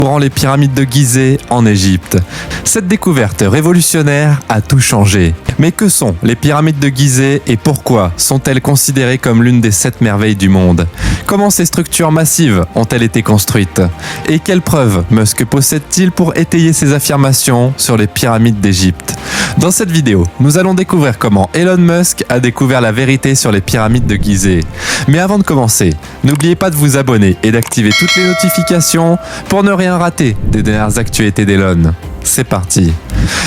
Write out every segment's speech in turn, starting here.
Durant les pyramides de Gizeh en Égypte. Cette découverte révolutionnaire a tout changé. Mais que sont les pyramides de Gizeh et pourquoi sont-elles considérées comme l'une des 7 merveilles du monde? Comment ces structures massives ont-elles été construites? Et quelles preuves Musk possède-t-il pour étayer ses affirmations sur les pyramides d'Égypte? Dans cette vidéo, nous allons découvrir comment Elon Musk a découvert la vérité sur les pyramides de Gizeh. Mais avant de commencer, n'oubliez pas de vous abonner et d'activer toutes les notifications pour ne rien rater des dernières actualités d'Elon. C'est parti.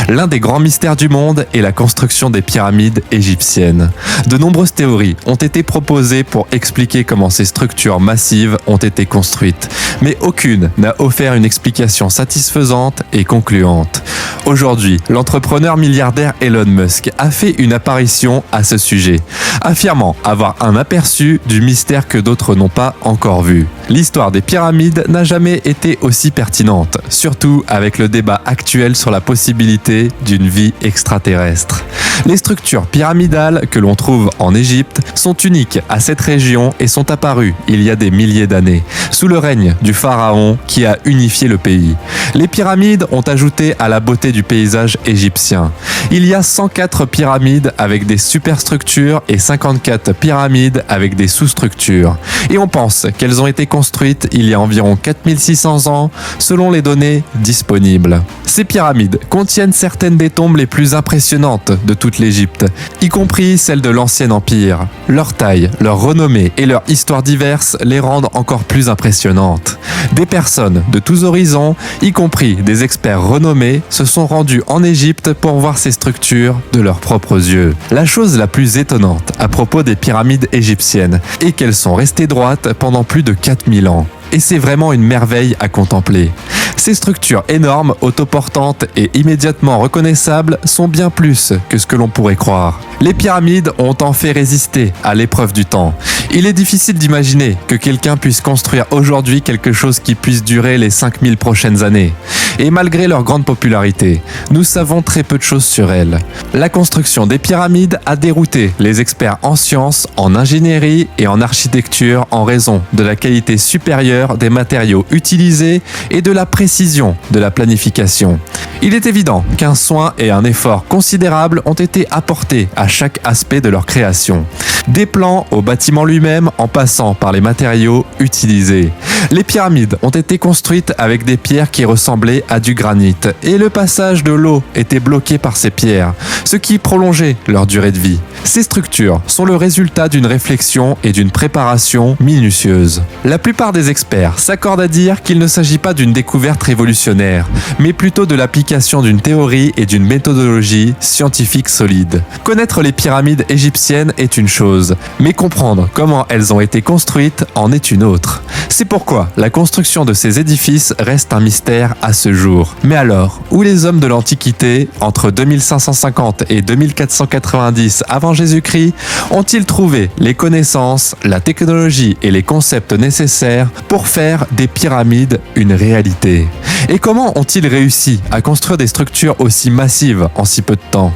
L'un des grands mystères du monde est la construction des pyramides égyptiennes. De nombreuses théories ont été proposées pour expliquer comment ces structures massives ont été construites, mais aucune n'a offert une explication satisfaisante et concluante. Aujourd'hui, l'entrepreneur milliardaire Elon Musk a fait une apparition à ce sujet, affirmant avoir un aperçu du mystère que d'autres n'ont pas encore vu. L'histoire des pyramides n'a jamais été aussi pertinente, surtout avec le débat actuel sur la possibilité d'une vie extraterrestre. Les structures pyramidales que l'on trouve en Égypte sont uniques à cette région et sont apparues il y a des milliers d'années, sous le règne du pharaon qui a unifié le pays. Les pyramides ont ajouté à la beauté du paysage égyptien. Il y a 104 pyramides avec des superstructures et 54 pyramides avec des sous-structures. Et on pense qu'elles ont été construites il y a environ 4600 ans selon les données disponibles. Ces pyramides contiennent certaines des tombes les plus impressionnantes de toute l'Égypte, y compris celles de l'Ancien Empire. Leur taille, leur renommée et leur histoire diverse les rendent encore plus impressionnantes. Des personnes de tous horizons, y compris des experts renommés, se sont rendus en Égypte pour voir ces structures de leurs propres yeux. La chose la plus étonnante à propos des pyramides égyptiennes est qu'elles sont restées droites pendant plus de 4000 ans. Et c'est vraiment une merveille à contempler. Ces structures énormes, autoportantes et immédiatement reconnaissables sont bien plus que ce que l'on pourrait croire. Les pyramides ont en fait résisté à l'épreuve du temps. Il est difficile d'imaginer que quelqu'un puisse construire aujourd'hui quelque chose qui puisse durer les 5000 prochaines années. Et malgré leur grande popularité, nous savons très peu de choses sur elles. La construction des pyramides a dérouté les experts en sciences, en ingénierie et en architecture en raison de la qualité supérieure des matériaux utilisés et de la précision de la planification. Il est évident qu'un soin et un effort considérables ont été apportés à chaque aspect de leur création. Des plans au bâtiment lui-même en passant par les matériaux utilisés. Les pyramides ont été construites avec des pierres qui ressemblaient à du granit et le passage de l'eau était bloqué par ces pierres, ce qui prolongeait leur durée de vie. Ces structures sont le résultat d'une réflexion et d'une préparation minutieuse. La plupart des experts s'accordent à dire qu'il ne s'agit pas d'une découverte révolutionnaire, mais plutôt de l'application d'une théorie et d'une méthodologie scientifique solide. Connaître les pyramides égyptiennes est une chose, mais comprendre comment elles ont été construites en est une autre. C'est pourquoi la construction de ces édifices reste un mystère à ce jour. Mais alors, où les hommes de l'Antiquité, entre 2550 et 2490 avant Jésus-Christ, ont-ils trouvé les connaissances, la technologie et les concepts nécessaires pour faire des pyramides une réalité? Et comment ont-ils réussi à construire des structures aussi massives en si peu de temps?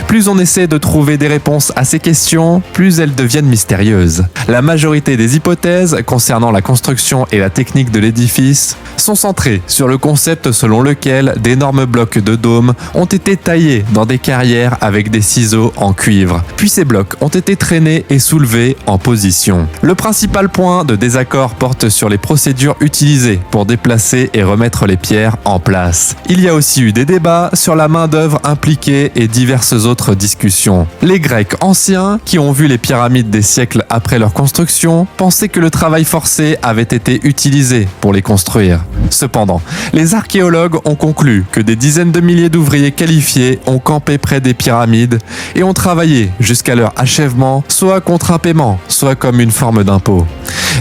Plus on essaie de trouver des réponses à ces questions, plus elles deviennent mystérieuses. La majorité des hypothèses concernant la construction et la technique de l'édifice sont centrées sur le concept selon lequel d'énormes blocs de dôme ont été taillés dans des carrières avec des ciseaux en cuivre. Puis ces blocs ont été traînés et soulevés en position. Le principal point de désaccord porte sur les procédures utilisées pour déplacer et remettre les pierres en place. Il y a aussi eu des débats sur la main-d'œuvre impliquée et diverses autres discussions. Les Grecs anciens, qui ont vu les pyramides des siècles après leur construction, pensaient que le travail forcé avait été utilisé pour les construire. Cependant, les archéologues ont conclu que des dizaines de milliers d'ouvriers qualifiés ont campé près des pyramides et ont travaillé jusqu'à leur achèvement, soit contre un paiement, soit comme une forme d'impôt.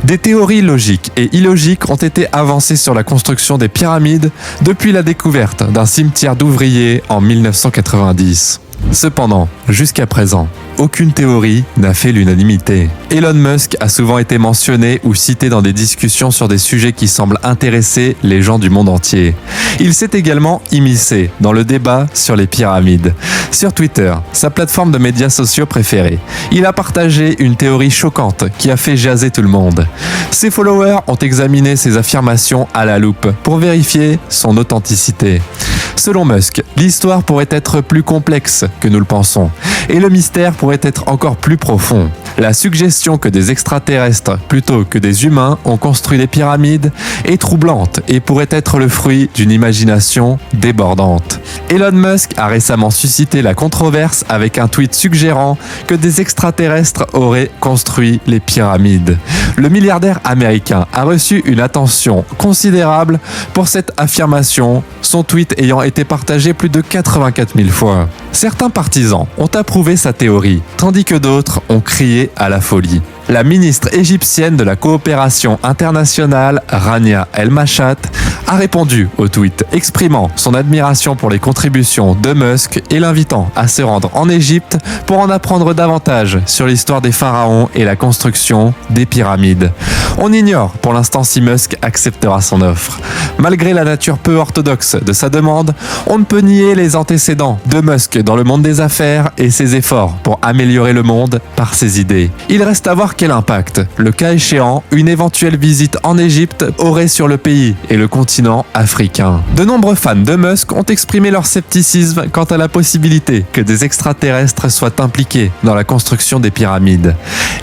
Des théories logiques et illogiques ont été avancées sur la construction des pyramides depuis la découverte d'un cimetière d'ouvriers en 1990. Cependant, jusqu'à présent, aucune théorie n'a fait l'unanimité. Elon Musk a souvent été mentionné ou cité dans des discussions sur des sujets qui semblent intéresser les gens du monde entier. Il s'est également immiscé dans le débat sur les pyramides. Sur Twitter, sa plateforme de médias sociaux préférée, il a partagé une théorie choquante qui a fait jaser tout le monde. Ses followers ont examiné ses affirmations à la loupe pour vérifier son authenticité. Selon Musk, l'histoire pourrait être plus complexe que nous le pensons, et le mystère pourrait être encore plus profond. La suggestion que des extraterrestres plutôt que des humains ont construit les pyramides est troublante et pourrait être le fruit d'une imagination débordante. Elon Musk a récemment suscité la controverse avec un tweet suggérant que des extraterrestres auraient construit les pyramides. Le milliardaire américain a reçu une attention considérable pour cette affirmation, son tweet ayant été partagé plus de 84 000 fois. Certains partisans ont approuvé sa théorie, tandis que d'autres ont crié à la folie. La ministre égyptienne de la coopération internationale, Rania El Machat, a répondu au tweet, exprimant son admiration pour les contributions de Musk et l'invitant à se rendre en Égypte pour en apprendre davantage sur l'histoire des pharaons et la construction des pyramides. On ignore pour l'instant si Musk acceptera son offre. Malgré la nature peu orthodoxe de sa demande, on ne peut nier les antécédents de Musk dans le monde des affaires et ses efforts pour améliorer le monde par ses idées. Il reste à voir quel impact, le cas échéant, une éventuelle visite en Égypte aurait sur le pays et le continent africain. De nombreux fans de Musk ont exprimé leur scepticisme quant à la possibilité que des extraterrestres soient impliqués dans la construction des pyramides.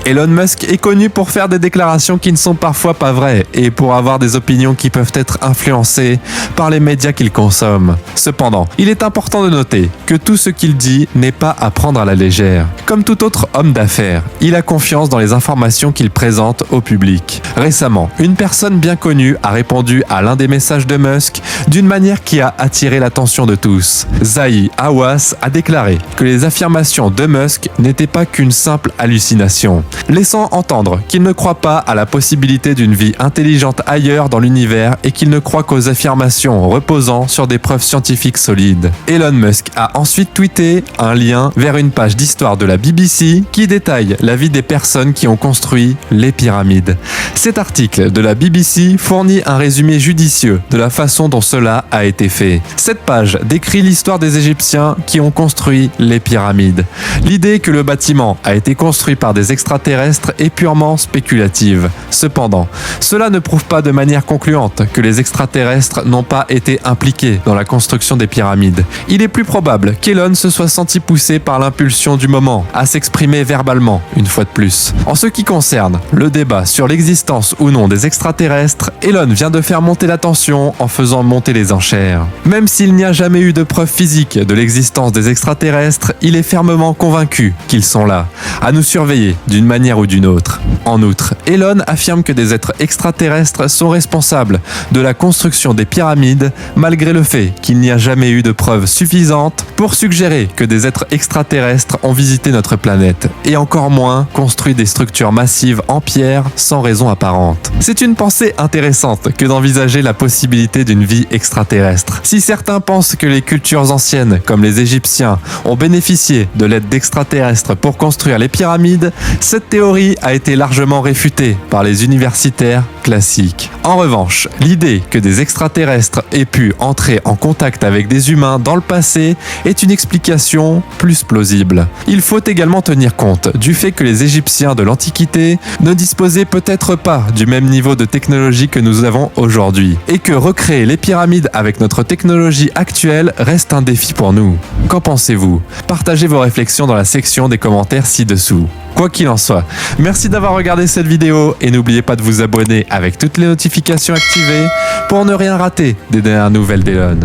Elon Musk est connu pour faire des déclarations qui ne sont parfois pas vraies et pour avoir des opinions qui peuvent être influencées par les médias qu'il consomme. Cependant, il est important de noter que tout ce qu'il dit n'est pas à prendre à la légère. Comme tout autre homme d'affaires, il a confiance dans les informations qu'il présente au public. Récemment, une personne bien connue a répondu à l'un des messages de Musk d'une manière qui a attiré l'attention de tous. Zahi Hawass a déclaré que les affirmations de Musk n'étaient pas qu'une simple hallucination, laissant entendre qu'il ne croit pas à la possibilité d'une vie intelligente ailleurs dans l'univers et qu'il ne croit qu'aux affirmations reposant sur des preuves scientifiques solides. Elon Musk a ensuite tweeté un lien vers une page d'histoire de la BBC qui détaille la vie des personnes qui ont construit les pyramides. Cet article de la BBC fournit un résumé judicieux de la façon dont cela a été fait. Cette page décrit l'histoire des Égyptiens qui ont construit les pyramides. L'idée que le bâtiment a été construit par des extraterrestres est purement spéculative. Cependant, cela ne prouve pas de manière concluante que les extraterrestres n'ont pas été impliqués dans la construction des pyramides. Il est plus probable qu'Elon se soit senti poussé par l'impulsion du moment à s'exprimer verbalement, une fois de plus. En ce qui concerne le débat sur l'existence ou non des extraterrestres, Elon vient de faire monter la tension en faisant monter les enchères. Même s'il n'y a jamais eu de preuve physique de l'existence des extraterrestres, il est fermement convaincu qu'ils sont là, à nous surveiller d'une manière ou d'une autre. En outre, Elon affirme que des êtres extraterrestres sont responsables de la construction des pyramides, malgré le fait qu'il n'y a jamais eu de preuves suffisantes pour suggérer que des êtres extraterrestres ont visité notre planète, et encore moins construit des structures massives en pierre sans raison apparente. C'est une pensée intéressante que d'envisager la possibilité d'une vie extraterrestre. Si certains pensent que les cultures anciennes, comme les Égyptiens, ont bénéficié de l'aide d'extraterrestres pour construire les pyramides, cette théorie a été largement réfutée par les universitaires classiques. En revanche, l'idée que des extraterrestres aient pu entrer en contact avec des humains dans le passé est une explication plus plausible. Il faut également tenir compte du fait que les Égyptiens de l'Antiquité ne disposaient peut-être pas du même niveau de technologie que nous avons aujourd'hui, et que recréer les pyramides avec notre technologie actuelle reste un défi pour nous. Qu'en pensez-vous ? Partagez vos réflexions dans la section des commentaires ci-dessous. Quoi qu'il en soit, merci d'avoir regardé cette vidéo et n'oubliez pas de vous abonner avec toutes les notifications activées pour ne rien rater des dernières nouvelles d'Elon.